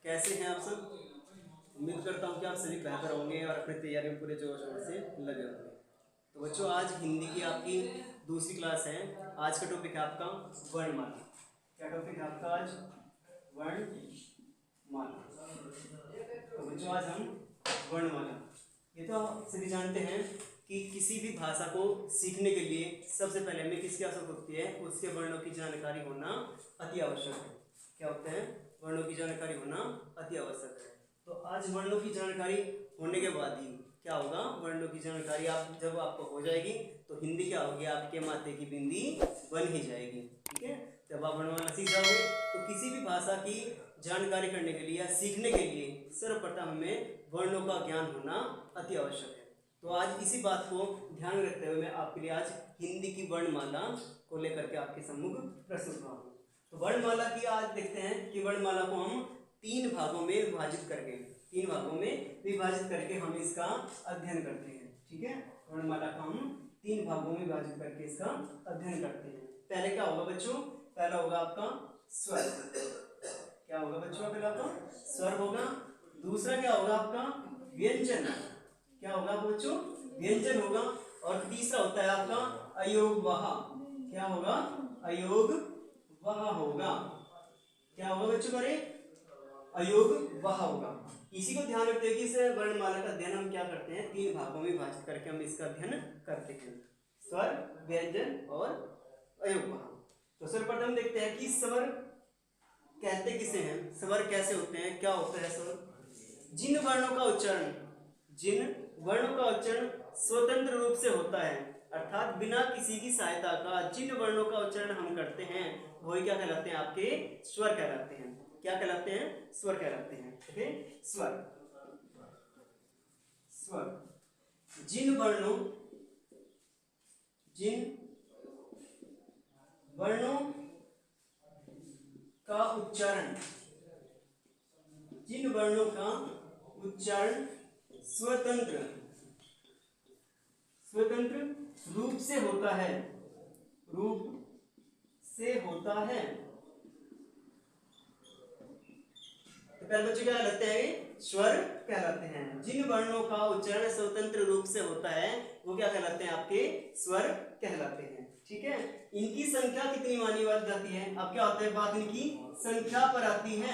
कैसे हैं आप सब? उम्मीद करता हूँ कि आप सभी बेहतर होंगे और अपनी तैयारी में पूरे जोर शोर से लगे होंगे। तो बच्चों, आज हिंदी की आपकी दूसरी क्लास है। आज का टॉपिक है आपका वर्णमाला। क्या टॉपिक है आपका आज? वर्णमाला। तो बच्चों, आज हम वर्णमाला, ये तो आप सभी जानते हैं कि किसी भी भाषा को सीखने के लिए सबसे पहले हमें किसकी आवश्यकता होती है? उसके वर्णों की जानकारी होना अति आवश्यक है। क्या होते हैं? वर्णों की जानकारी होना अति आवश्यक है। तो आज वर्णों की जानकारी होने के बाद ही क्या होगा? वर्णों की जानकारी आप जब आपको हो जाएगी तो हिंदी क्या होगी? आपके माथे की बिंदी बन ही जाएगी। ठीक है, जब आप वर्णमाला सीख जाओगे तो किसी भी भाषा की जानकारी करने के लिए या सीखने के लिए सर्वप्रथम हमें वर्णों का ज्ञान होना अति आवश्यक है। तो आज इसी बात को ध्यान में रखते हुए मैं आपके लिए आज हिंदी की वर्णमाला को लेकर के आपके सम्मुख प्रस्तुत हुआ हूँ। तो वर्णमाला की आज देखते हैं कि वर्णमाला को हम तीन भागों में विभाजित करके हम इसका अध्ययन करते हैं। ठीक है, वर्णमाला को हम तीन भागों में विभाजित करके इसका अध्ययन करते हैं। पहले क्या होगा बच्चों? पहला होगा आपका स्वर। क्या होगा बच्चों? पहला आपका स्वर होगा। दूसरा क्या होगा? आपका व्यंजन। क्या होगा बच्चों? व्यंजन होगा। और तीसरा होता है आपका अयोग वहा। क्या होगा? अयोग वहा होगा। क्या होगा बच्चों? करे अयोग वहा होगा। इसी को ध्यान रखते हुए कि इस वर्णमाला का अध्ययन हम क्या करते हैं? तीन भागों में विभाजित करके हम इसका अध्ययन करते हैं, स्वर, व्यंजन और अयोग वहा। तो सर्वप्रथम देखते हैं कि स्वर कहते किसे हैं, स्वर कैसे होते हैं, क्या होता है स्वर? जिन वर्णों का उच्चारण स्वतंत्र रूप से होता है, अर्थात बिना किसी की सहायता का जिन वर्णों का उच्चारण हम करते हैं वही क्या कहलाते हैं? आपके स्वर कहलाते हैं। क्या कहलाते हैं? स्वर कहलाते हैं। ओके, स्वर। जिन वर्णों का उच्चारण स्वतंत्र रूप से होता है तो पहले बच्चे क्या कहलाते हैं? स्वर कहलाते हैं। जिन वर्णों का उच्चारण स्वतंत्र रूप से होता है वो क्या कहलाते हैं? आपके स्वर कहलाते हैं। ठीक है, इनकी संख्या कितनी मानी जाती है? अब क्या होता है? बात इनकी संख्या पर आती है।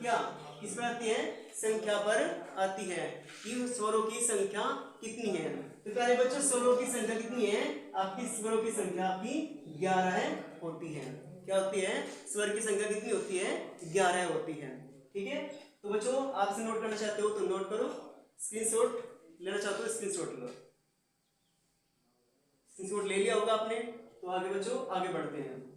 क्या किस पर आती है? संख्या पर आती है कि स्वरों की संख्या कितनी है। तो पहले बच्चों, स्वरों की संख्या कितनी है? आपकी स्वरों की संख्या आपकी 11 होती है। क्या होती है? स्वर की संख्या कितनी होती है? 11 होती है। ठीक है, तो बच्चों आपसे नोट करना चाहते हो तो नोट करो, स्क्रीनशॉट लेना चाहते हो स्क्रीनशॉट लो। स्क्रीनशॉट ले लिया होगा आपने, तो आगे बच्चों आगे बढ़ते हैं।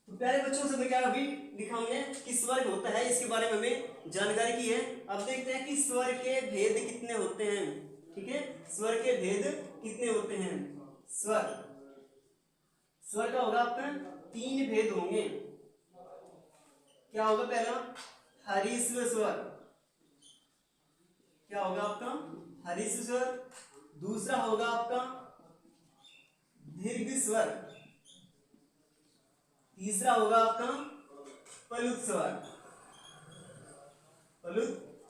तो प्यारे बच्चों से क्या अभी लिखा हमने कि स्वर होता है, इसके बारे में हमें जानकारी की है। अब देखते हैं कि स्वर के भेद कितने होते हैं। ठीक है, स्वर के भेद कितने होते हैं? स्वर का होगा आपका 3 भेद होंगे। क्या होगा? पहला हरिस्व स्वर। क्या होगा आपका? हरिस्व स्वर। दूसरा होगा आपका दीर्घ स्वर। तीसरा होगा आपका प्लुत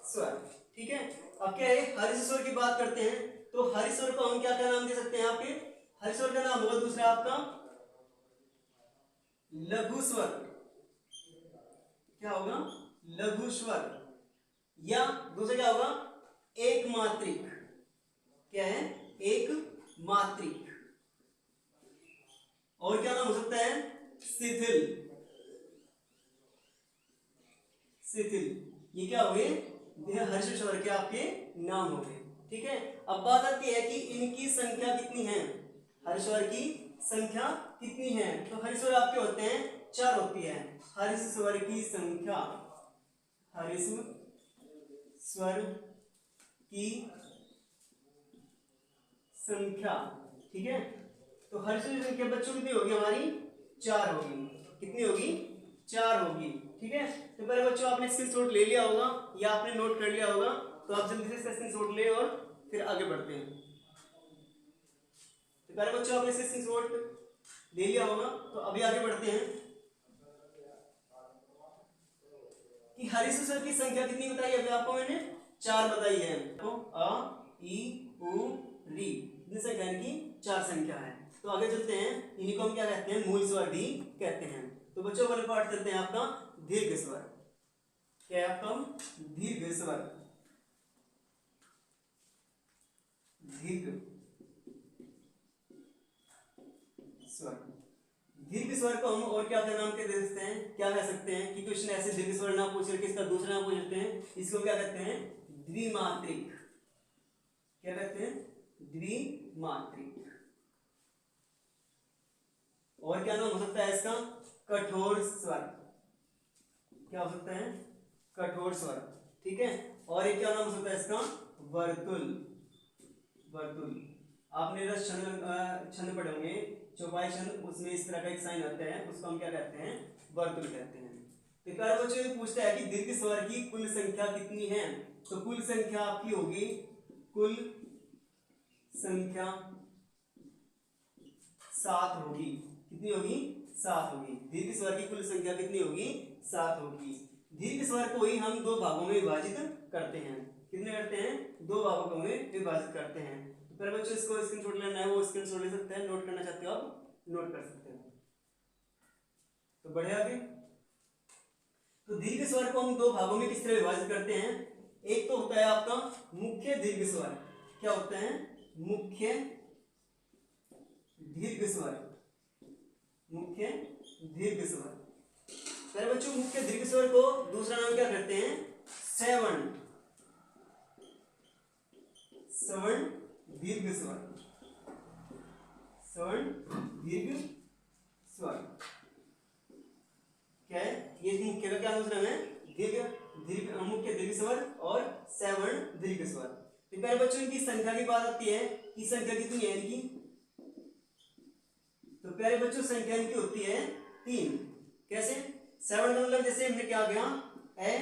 स्वर। ठीक है, अब क्या है? हरिस्व स्वर की बात करते हैं तो हरिस्व स्वर को हम क्या क्या नाम दे सकते हैं? आपके हरिस्व स्वर का नाम होगा दूसरा आपका लघु स्वर। क्या होगा? लघु स्वर। या दूसरा क्या होगा? एक मात्रिक। क्या है? एक मात्रिक। और क्या नाम हो सकता है? शिथिल। ये क्या हो गए? हर्ष स्वर के आपके नाम हो गए। ठीक है, अब बात आती है कि इनकी संख्या कितनी है? हर्ष स्वर की संख्या कितनी है? तो हर्ष स्वर आपके होते हैं 4 होती है। हर्ष स्वर की संख्या, हर्ष स्वर की संख्या। ठीक है, तो हर्ष स्वर की संख्या बच्चों कितनी होगी? हमारी 4 होगी। कितनी होगी? 4 होगी। ठीक है, तो पहले बच्चों आपने स्क्रीनशॉट ले लिया होगा या आपने नोट कर लिया होगा, तो आप जल्दी से स्क्रीनशॉट ले और फिर आगे बढ़ते हैं। तो पहले बच्चों आपने स्क्रीनशॉट ले लिया होगा, तो अभी आगे बढ़ते हैं। कि हर्षेय स्वर की संख्या कितनी बताई अभी आपको मैंने 4 बताई है। तो अ ई उ री इतनी संख्या की 4 संख्या है। तो आगे चलते हैं, इन्हीं को हम क्या कहते हैं, मूल स्वर भी कहते हैं। तो बच्चों वाले पाठ चलते हैं आपका दीर्घ स्वर। क्या है आपका दीर्घ स्वर, दीर्घ स्वर। दीर्घ स्वर को हम और क्या नाम के दे सकते हैं, क्या कह सकते हैं कि क्वेश्चन ऐसे दीर्घ स्वर ना पूछ करके इसका दूसरा नाम पूछ लेते हैं, इसको क्या कहते हैं द्विमात्रिक। क्या कहते हैं द्विमात्रिक। और क्या नाम हो सकता है इसका कठोर स्वर। क्या हो सकता है कठोर स्वर, ठीक है। और एक क्या नाम हो सकता है इसका वर्तुल। वर्तुल आपने छंद पढ़े होंगे, चौपाई छंद, उसमें इस तरह का एक साइन आता है, उसको हम क्या कहते हैं वर्तुल कहते हैं। तो प्यारे बच्चों ये पूछता है कि दीर्घ स्वर की कुल संख्या कितनी है। तो कुल संख्या आपकी होगी, कुल संख्या 7 होगी। कितनी होगी 7 होगी। दीर्घ स्वर की कुल संख्या कितनी होगी 7 होगी। दीर्घ स्वर को ही हम 2 भागों में विभाजित करते हैं। कितने करते हैं 2 भागों में विभाजित करते हैं। तो पहले बच्चों इसको स्क्रीनशॉट लेना है, वो स्क्रीनशॉट ले सकते हैं, नोट करना चाहते हो आप नोट कर सकते हो। तो बढ़े आगे। तो दीर्घ स्वर को हम 2 भागों में किस तरह विभाजित करते हैं। एक तो होता है आपका मुख्य दीर्घ स्वर। क्या होता है मुख्य दीर्घ स्वर, मुख्य दीर्घ स्वर। पहले बच्चों मुख्य दीर्घ स्वर को दूसरा नाम क्या करते हैं श्रवण, श्रवण दीर्घ स्वर, श्रवण दीर्घ स्वर। क्या है ये मुख्य का क्या नाम है दीर्घ दीर्घ मुख्य दीर्घ स्वर और श्रवण दीर्घ स्वर। तो पहले बच्चों इनकी संख्या की बात आती है कि संख्या कितनी है इनकी। तो प्यारे बच्चों संख्या इनकी होती है 3। कैसे श्रवण का मतलब जैसे हमने क्या गया ए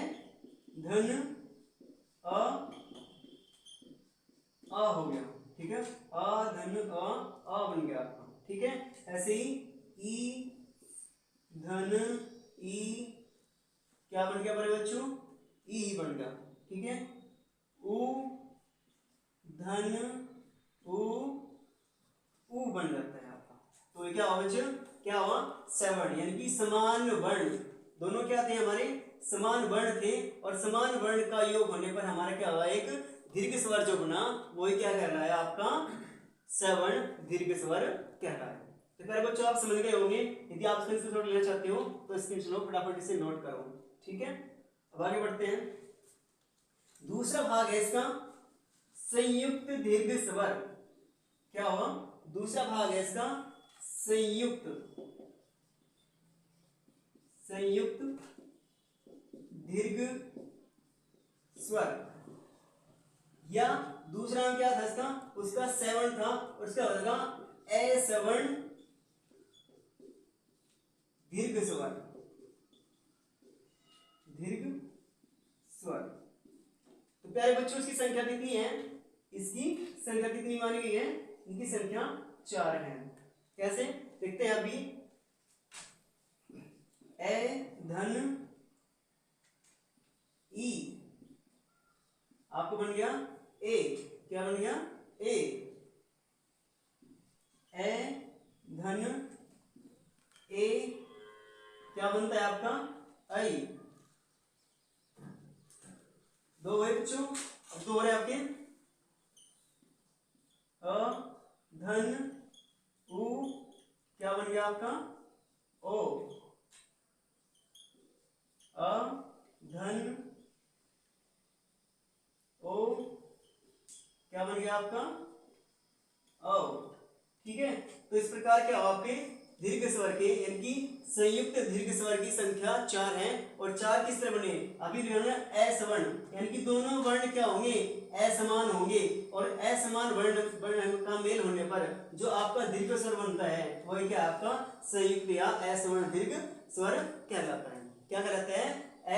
धन आ हो गया, ठीक है आ धन आ बन गया आपका, ठीक है। ऐसे ही ई धन ई क्या बन गया बड़े बच्चों ई बन गया, ठीक है। उ धन उ बन जाता है आपका। तो ये क्या हुआ बच्चों क्या हुआ श्रवण, यानी कि समान वर्ण, दोनों क्या थे हमारे समान वर्ण थे, और समान वर्ण का योग होने पर हमारा क्या हुआ एक दीर्घ स्वर जो बना वही क्या कहलाया आपका श्रवण दीर्घ स्वर कहलाया। तो प्यारे बच्चों आप समझ गए होंगे। यदि आप स्क्रीनशॉट लेना चाहते हो तो स्क्रीनशॉट फटाफट इसे नोट करो, ठीक है। अब आगे बढ़ते हैं। दूसरा भाग है इसका संयुक्त दीर्घ स्वर। क्या हुआ दूसरा भाग है इसका संयुक्त दीर्घ स्वर, या दूसरा नाम क्या था इसका उसका श्रवण था, और इसका होगा अश्रवण दीर्घ स्वर, दीर्घ स्वर। तो प्यारे बच्चों इसकी संख्या कितनी है, इसकी संख्या कितनी मानी गई है, इनकी संख्या 4 है। कैसे देखते हैं अभी ए धन ई आपको बन गया ए, क्या बन गया ए धन ए क्या बनता है आपका आई। 2 है बच्चों, अब 2 हो रहे आपके अ धन उ क्या बन गया आपका ओ, अ धन ओ क्या बन गया आपका औ, ठीक है। तो इस प्रकार के आपके दीर्घ स्वर के यानी कि संयुक्त दीर्घ स्वर की संख्या 4 है। और 4 किस तरह बने अभी असवर्ण, यानी कि दोनों वर्ण क्या होंगे असमान होंगे, और असमान वर्ण का मेल होने पर जो आपका दीर्घ स्वर बनता है वही क्या आपका संयुक्त या असवर्ण दीर्घ स्वर कहलाता है। क्या कहलाता है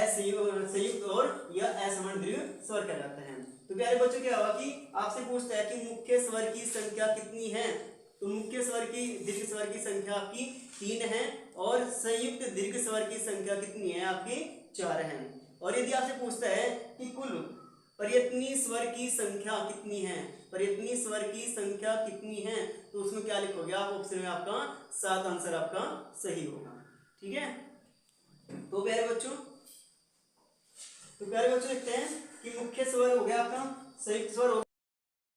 असंयुक्त और या असवर्ण दीर्घ स्वर कहलाता है। तो प्यारे बच्चों क्या हुआ कि आपसे पूछता है कि मुख्य स्वर की संख्या कितनी है। तो मुख्य स्वर की दीर्घ स्वर की संख्या आपकी 3 है, और संयुक्त दीर्घ स्वर की संख्या कितनी है आपकी 4 है। और यदि आपसे पूछता है कि कुल प्रयत्नी स्वर की संख्या कितनी है, प्रयत्नी स्वर की संख्या कितनी है, तो उसमें क्या लिखोगे आप, ऑप्शन में आपका 7 आंसर आपका सही होगा। ठीक है, तो प्यारे बच्चों देखते हैं कि मुख्य स्वर हो गया आपका, संयुक्त स्वर हो गया,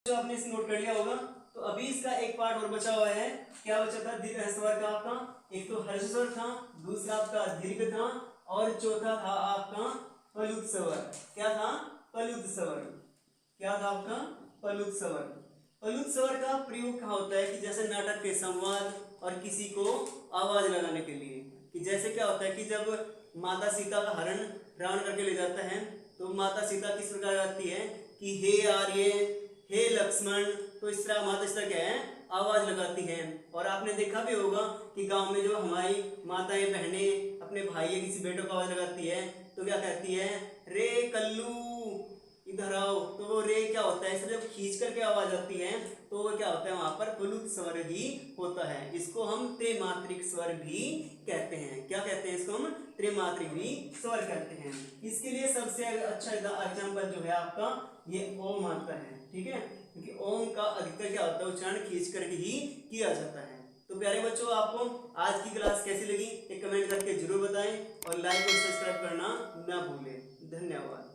जो आपने इसे नोट कर लिया होगा। तो अभी इसका एक पार्ट और बचा हुआ है, क्या बचा था दीर्घ स्वर का आपका, एक तो हर्ष स्वर था, दूसरा आपका दीर्घ था, और चौथा था आपका प्लुत स्वर। क्या था, प्लुत स्वर। क्या था आपका, प्लुत स्वर। प्लुत स्वर का प्रयोग कहाँ होता है कि जैसे नाटक के संवाद और किसी को आवाज लगाने के लिए, कि जैसे क्या होता है कि जब माता सीता का हरण रावण करके ले जाता है, तो माता सीता किस प्रकार गाती है कि हे आर्य, हे लक्ष्मण, तो इस तरह माता सीता क्या है, आवाज लगाती हैं। और आपने देखा भी होगा कि गांव में जो हमारी माताएं बहनें अपने भाई या किसी बेटों को आवाज लगाती है, तो क्या कहती है, रे कल्लू इधर आओ। तो वो रे क्या होता है, इसलिए जब खींच करके आवाज आती है तो वो क्या होता है, वहां पर प्लुत स्वर ही होता है। इसको हम त्रिमात्रिक स्वर भी कहते हैं। क्या कहते हैं इसको हम, त्रिमात्रिक भी स्वर कहते हैं। इसके लिए सबसे अच्छा एग्जाम्पल जो है आपका ये ओम आता है। ठीक है, क्योंकि ओम का अधिकतर क्या होता है, उच्चारण खींच करके ही किया जाता है। तो प्यारे बच्चों, आपको आज की क्लास कैसी लगी एक कमेंट करके जरूर बताएं, और लाइक और सब्सक्राइब करना ना भूलें। धन्यवाद।